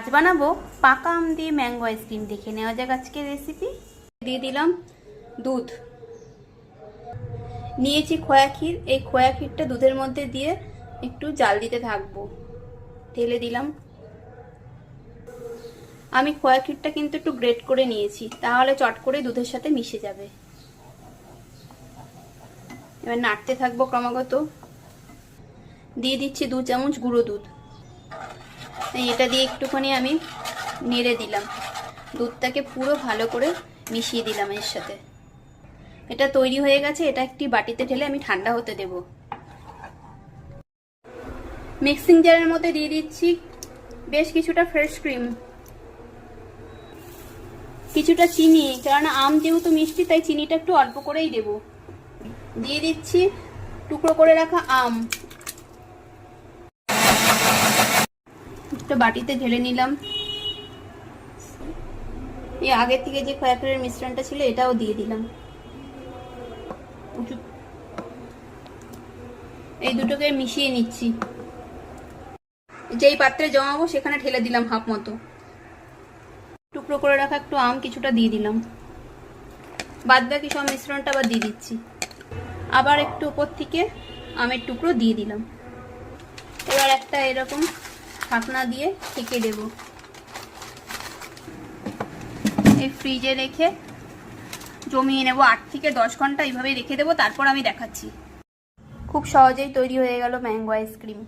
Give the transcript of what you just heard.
আজ বানাবো পাকা আম দিয়ে ম্যাঙ্গো আইসক্রিম। দেখে নেওয়া যাক আজকের রেসিপি। দিয়ে দিলাম দুধ, নিয়েছি খোয়া ক্ষীর। এই খোয়া ক্ষীরটা দুধের মধ্যে দিয়ে একটু জাল দিতে থাকবো। ঢেলে দিলাম। আমি খোয়া ক্ষীরটা কিন্তু একটু গ্রেট করে নিয়েছি, তাহলে চট করে দুধের সাথে মিশে যাবে। এবার নাড়তে থাকবো ক্রমাগত। দিয়ে দিচ্ছি 2 চামচ গুঁড়ো দুধ। এটা দিয়ে একটুখানি আমি নেড়ে দিলাম। দুধটাকে পুরো ভালো করে মিশিয়ে দিলাম এর সাথে। এটা তৈরি হয়ে গেছে। এটা একটি বাটিতে ঢেলে আমি ঠান্ডা হতে দেব। মিক্সিং জারের মধ্যে দিয়ে দিচ্ছি বেশ কিছুটা ফ্রেশ ক্রিম, কিছুটা চিনি, কারণ আম যেহেতু মিষ্টি তাই চিনিটা একটু অল্প করেই দেব। দিয়ে দিচ্ছি টুকরো করে রাখা আম, একটা বাটিতে ঢেলে নিলাম। এই আগের থেকে যে খোয়া ক্ষীরের মিশ্রণটা ছিল এটাও দিয়ে দিলাম। এই দুটোকে মিশিয়ে নিচ্ছি। যেই পাত্রে জমাবো সেখানে ঢেলে দিলাম হাফ মতো। টুকরো করে রাখা একটু আম কিছুটা দিয়ে দিলাম। বাদ বাকি সব মিশ্রণটা আবার দিয়ে দিচ্ছি। আবার একটু উপর থেকে আমের টুকরো দিয়ে দিলাম। এবার একটা এরকম ঢাকনা দিয়ে ঢেকে দেব। এই ফ্রিজে রেখে জমিয়ে নেব। 8 থেকে 10 ঘন্টা এইভাবেই রেখে দেবো, তারপর আমি দেখাচ্ছি। খুব সহজেই তৈরি হয়ে গেল ম্যাঙ্গো আইসক্রিম।